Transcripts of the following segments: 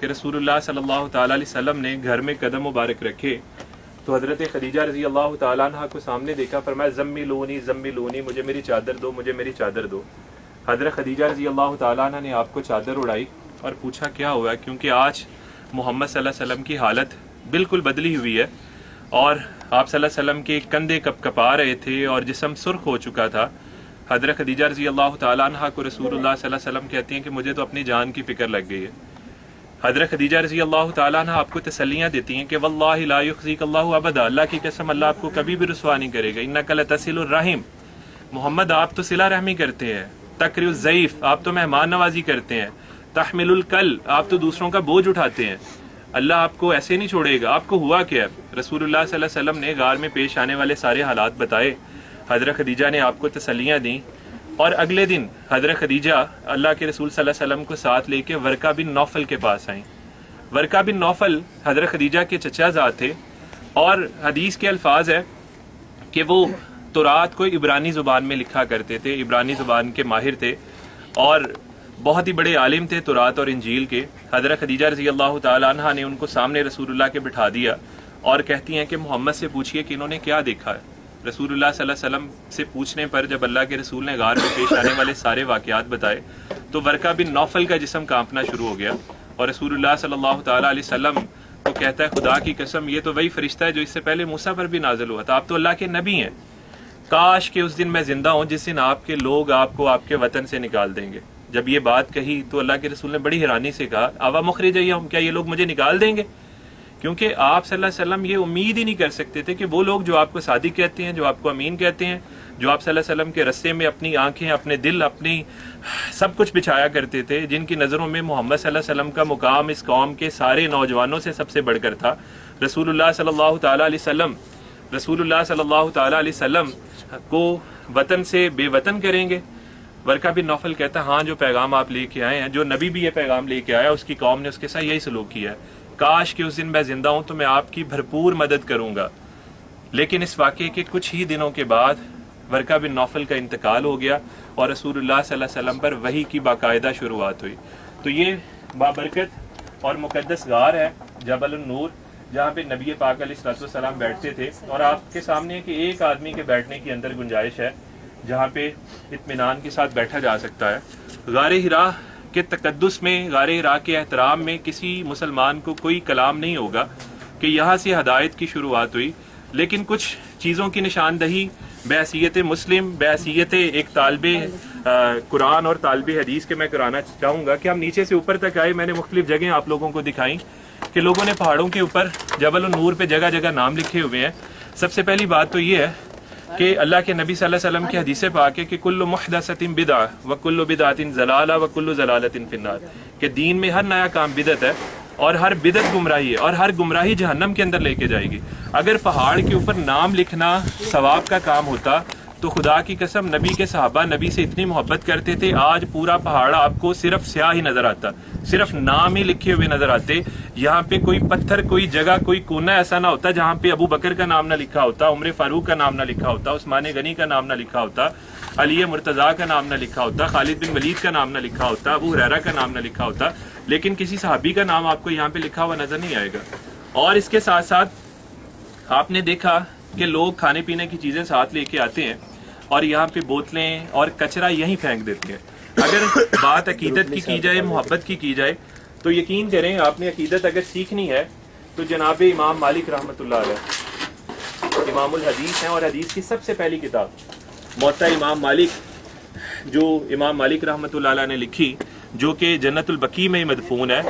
کہ رسول اللہ صلی اللہ تعالیٰ علیہ وسلم نے گھر میں قدم مبارک رکھے تو حضرت خدیجہ رضی اللہ تعالیٰ عنہ کو سامنے دیکھا، فرمایا زملونی زملونی، مجھے میری چادر دو، مجھے میری چادر دو۔ حضرت خدیجہ رضی اللہ تعالیٰ عنہ نے آپ کو چادر اڑائی اور پوچھا کیا ہوا ہے، کیونکہ آج محمد صلی اللہ علیہ وسلم کی حالت بالکل بدلی ہوئی ہے اور آپ صلی اللہ علیہ وسلم کے کندھے کپ کپا رہے تھے اور جسم سرخ ہو چکا تھا۔ حضرت خدیجہ رضی اللہ تعالیٰ عنہ کو رسول اللہ صلی اللہ علیہ وسلم کہتی ہیں کہ مجھے تو اپنی جان کی فکر لگ گئی ہے۔ حضرت خدیجہ رضی اللہ تعالیٰ عنہ آپ کو تسلیاں دیتی ہیں کہ واللہ لا یخزیک اللہ ابدا، اللہ کی قسم اللہ آپ کو کبھی بھی رسوا نہیں کرے گا۔ انک لتصل الرحم، محمد آپ تو صلہ رحمی کرتے ہیں، تقری الضیف، آپ تو مہمان نوازی کرتے ہیں، تحمل الکل، آپ تو دوسروں کا بوجھ اٹھاتے ہیں، اللہ آپ کو ایسے نہیں چھوڑے گا۔ آپ کو ہوا کیا؟ رسول اللہ صلی اللہ علیہ وسلم نے غار میں پیش آنے والے سارے حالات بتائے، حضرت خدیجہ نے آپ کو تسلیاں دیں اور اگلے دن حضرت خدیجہ اللہ کے رسول صلی اللہ علیہ وسلم کو ساتھ لے کے ورقہ بن نوفل کے پاس آئیں۔ ورقہ بن نوفل حضرت خدیجہ کے چچا زاد تھے اور حدیث کے الفاظ ہے کہ وہ تورات کو عبرانی زبان میں لکھا کرتے تھے، عبرانی زبان کے ماہر تھے اور بہت ہی بڑے عالم تھے تورات اور انجیل کے۔ حضرت خدیجہ رضی اللہ تعالیٰ عنہ نے ان کو سامنے رسول اللہ کے بٹھا دیا اور کہتی ہیں کہ محمد سے پوچھئے کہ انہوں نے کیا دیکھا ہے۔ رسول اللہ صلی اللہ علیہ وسلم سے پوچھنے پر جب اللہ کے رسول نے غار میں پیش آنے والے سارے واقعات بتائے تو ورقہ بن نوفل کا جسم کانپنا شروع ہو گیا اور رسول اللہ صلی اللہ تعالیٰ علیہ وسلم کو کہتا ہے خدا کی قسم یہ تو وہی فرشتہ ہے جو اس سے پہلے موسیٰ پر بھی نازل ہوا تھا، آپ تو اللہ کے نبی ہیں، کاش کہ اس دن میں زندہ ہوں جس دن آپ کے لوگ آپ کو آپ کے وطن سے نکال دیں گے۔ جب یہ بات کہی تو اللہ کے رسول نے بڑی حیرانی سے کہا اوا مخرجیہم، کیا یہ لوگ مجھے نکال دیں گے؟ کیونکہ آپ صلی اللہ علیہ وسلم یہ امید ہی نہیں کر سکتے تھے کہ وہ لوگ جو آپ کو صادق کہتے ہیں، جو آپ کو امین کہتے ہیں، جو آپ صلی اللہ علیہ وسلم کے رستے میں اپنی آنکھیں، اپنے دل، اپنی سب کچھ بچھایا کرتے تھے، جن کی نظروں میں محمد صلی اللہ علیہ وسلم کا مقام اس قوم کے سارے نوجوانوں سے سب سے بڑھ کر تھا، رسول اللہ صلی اللہ تعالیٰ علیہ وسلم رسول اللہ صلی اللہ تعالیٰ علیہ وسلم کو وطن سے بے وطن کریں گے؟ ورقہ بن نوفل کہتا ہے ہاں جو پیغام آپ لے کے آئے ہیں، جو نبی بھی یہ پیغام لے کے آیا اس کی قوم نے اس کے ساتھ یہی سلوک کیا ہے، کاش کہ اس دن میں زندہ ہوں تو میں آپ کی بھرپور مدد کروں گا۔ لیکن اس واقعے کے کچھ ہی دنوں کے بعد ورقہ بن نوفل کا انتقال ہو گیا اور رسول اللہ صلی اللہ علیہ وسلم پر وحی کی باقاعدہ شروعات ہوئی۔ تو یہ بابرکت اور مقدس غار ہے جبل النور، جہاں پہ نبی پاک علیہ الصلوۃ والسلام بیٹھتے تھے اور آپ کے سامنے کہ ایک آدمی کے بیٹھنے کی اندر گنجائش ہے جہاں پہ اطمینان کے ساتھ بیٹھا جا سکتا ہے۔ غار ہرا کے تقدس میں، غار ہرا کے احترام میں کسی مسلمان کو کوئی کلام نہیں ہوگا کہ یہاں سے ہدایت کی شروعات ہوئی، لیکن کچھ چیزوں کی نشاندہی بحیثیت مسلم، بحیثیت ایک طالب قرآن اور طالب حدیث کے میں کرانا چاہوں گا کہ ہم نیچے سے اوپر تک آئے۔ میں نے مختلف جگہیں آپ لوگوں کو دکھائیں کہ لوگوں نے پہاڑوں کے اوپر جبل النور پہ جگہ جگہ نام لکھے ہوئے ہیں۔ سب سے پہلی بات تو یہ ہے کہ اللہ کے نبی صلی اللہ علیہ وسلم کی حدیث پاک ہے کہ کل محدثۃ بدعہ وکل بدعۃ ضلالہ وکل ضلالۃ فی النار، کہ دین میں ہر نیا کام بدعت ہے اور ہر بدعت گمراہی ہے اور ہر گمراہی جہنم کے اندر لے کے جائے گی۔ اگر پہاڑ کے اوپر نام لکھنا ثواب کا کام ہوتا تو خدا کی قسم نبی کے صحابہ نبی سے اتنی محبت کرتے تھے، آج پورا پہاڑ آپ کو صرف سیاہ ہی نظر آتا، صرف نام ہی لکھے ہوئے نظر آتے۔ یہاں پہ کوئی پتھر، کوئی جگہ، کوئی کونا ایسا نہ ہوتا جہاں پہ ابو بکر کا نام نہ لکھا ہوتا، عمر فاروق کا نام نہ لکھا ہوتا، عثمان غنی کا نام نہ لکھا ہوتا، علی مرتضیٰ کا نام نہ لکھا ہوتا، خالد بن ولید کا نام نہ لکھا ہوتا، ابو ہریرہ کا نام نہ لکھا ہوتا، لیکن کسی صحابی کا نام آپ کو یہاں پہ لکھا ہوا نظر نہیں آئے گا۔ اور اس کے ساتھ ساتھ آپ نے دیکھا کہ لوگ کھانے پینے کی چیزیں ساتھ لے کے آتے ہیں اور یہاں پہ بوتلیں اور کچرا یہیں پھینک دیتے ہیں۔ اگر بات عقیدت کی جائے، محبت کی جائے تو یقین کریں آپ نے عقیدت اگر سیکھنی ہے تو جناب امام مالک رحمۃ اللہ علیہ امام الحدیث ہیں اور حدیث کی سب سے پہلی کتاب موطا امام مالک جو امام مالک رحمۃ اللہ علیہ نے لکھی، جو کہ جنت البقیع میں مدفون ہے،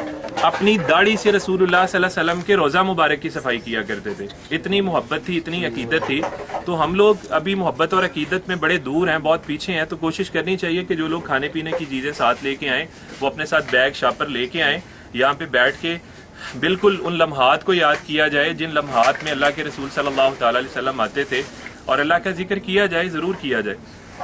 اپنی داڑھی سے رسول اللہ صلی اللہ علیہ وسلم کے روزہ مبارک کی صفائی کیا کرتے تھے۔ اتنی محبت تھی، اتنی عقیدت تھی۔ تو ہم لوگ ابھی محبت اور عقیدت میں بڑے دور ہیں، بہت پیچھے ہیں، تو کوشش کرنی چاہیے کہ جو لوگ کھانے پینے کی چیزیں ساتھ لے کے آئیں وہ اپنے ساتھ بیگ شاپر لے کے آئیں، یہاں پہ بیٹھ کے بالکل ان لمحات کو یاد کیا جائے جن لمحات میں اللہ کے رسول صلی اللہ تعالیٰ علیہ وسلم آتے تھے، اور اللہ کا ذکر کیا جائے، ضرور کیا جائے،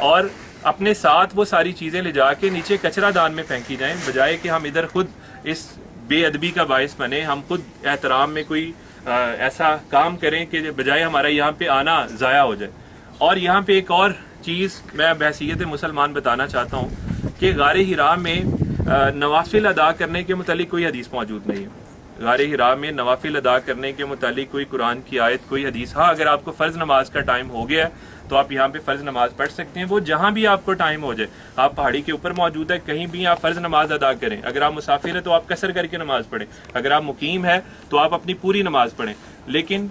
اور اپنے ساتھ وہ ساری چیزیں لے جا کے نیچے کچرا دان میں پھینکی جائیں، بجائے کہ ہم ادھر خود اس بے ادبی کا باعث بنے، ہم خود احترام میں کوئی ایسا کام کریں کہ بجائے ہمارا یہاں پہ آنا ضائع ہو جائے۔ اور یہاں پہ ایک اور چیز میں بحیثیت مسلمان بتانا چاہتا ہوں کہ غار ہرا میں نوافل ادا کرنے کے متعلق کوئی حدیث موجود نہیں ہے. غار حرا میں نوافل ادا کرنے کے متعلق کوئی قرآن کی آیت کوئی حدیث. ہاں اگر آپ کو فرض نماز کا ٹائم ہو گیا ہے تو آپ یہاں پہ فرض نماز پڑھ سکتے ہیں. وہ جہاں بھی آپ کو ٹائم ہو جائے, آپ پہاڑی کے اوپر موجود ہے کہیں بھی آپ فرض نماز ادا کریں. اگر آپ مسافر ہیں تو آپ قصر کر کے نماز پڑھیں. اگر آپ مقیم ہیں تو آپ اپنی پوری نماز پڑھیں. لیکن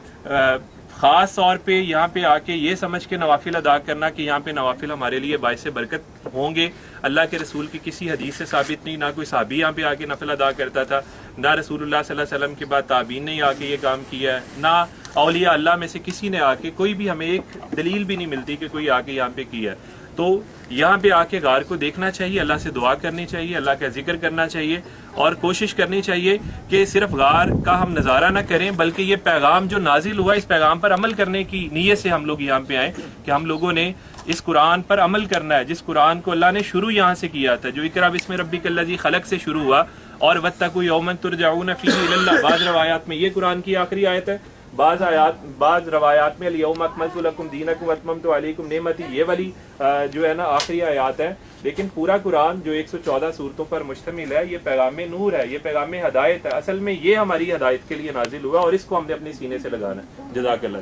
خاص طور پہ یہاں پہ آ کے یہ سمجھ کے نوافل ادا کرنا کہ یہاں پہ نوافل ہمارے لیے باعث برکت ہوں گے, اللہ کے رسول کی کسی حدیث سے ثابت نہیں. نہ کوئی صحابی یہاں پہ آ کے نفل ادا کرتا تھا, نہ رسول اللہ صلی اللہ علیہ وسلم کے بعد تابعین نے آ کے یہ کام کیا ہے, نہ اولیاء اللہ میں سے کسی نے آ کے, کوئی بھی ہمیں ایک دلیل بھی نہیں ملتی کہ کوئی آ کے یہاں پہ کیا ہے. تو یہاں پہ آ کے غار کو دیکھنا چاہیے, اللہ سے دعا کرنی چاہیے, اللہ کا ذکر کرنا چاہیے, اور کوشش کرنی چاہیے کہ صرف غار کا ہم نظارہ نہ کریں بلکہ یہ پیغام جو نازل ہوا اس پیغام پر عمل کرنے کی نیت سے ہم لوگ یہاں پہ آئیں کہ ہم لوگوں نے اس قرآن پر عمل کرنا ہے, جس قرآن کو اللہ نے شروع یہاں سے کیا تھا, جو اقرا بسم ربک الذی خلق سے شروع ہوا, اور واتقوا یوما ترجعون فیہ الی اللہ. بعض روایات میں یہ قرآن کی آخری آیت ہے, بعض روایات میں الیوم اکملت لکم دینکم واتممت علیکم نعمتی, یہ والی جو ہے نا آخری آیات ہے. لیکن پورا قرآن جو 114 صورتوں پر مشتمل ہے یہ پیغام نور ہے, یہ پیغام ہدایت ہے. اصل میں یہ ہماری ہدایت کے لیے نازل ہوا اور اس کو ہم نے اپنے سینے سے لگانا ہے. جزاک اللہ.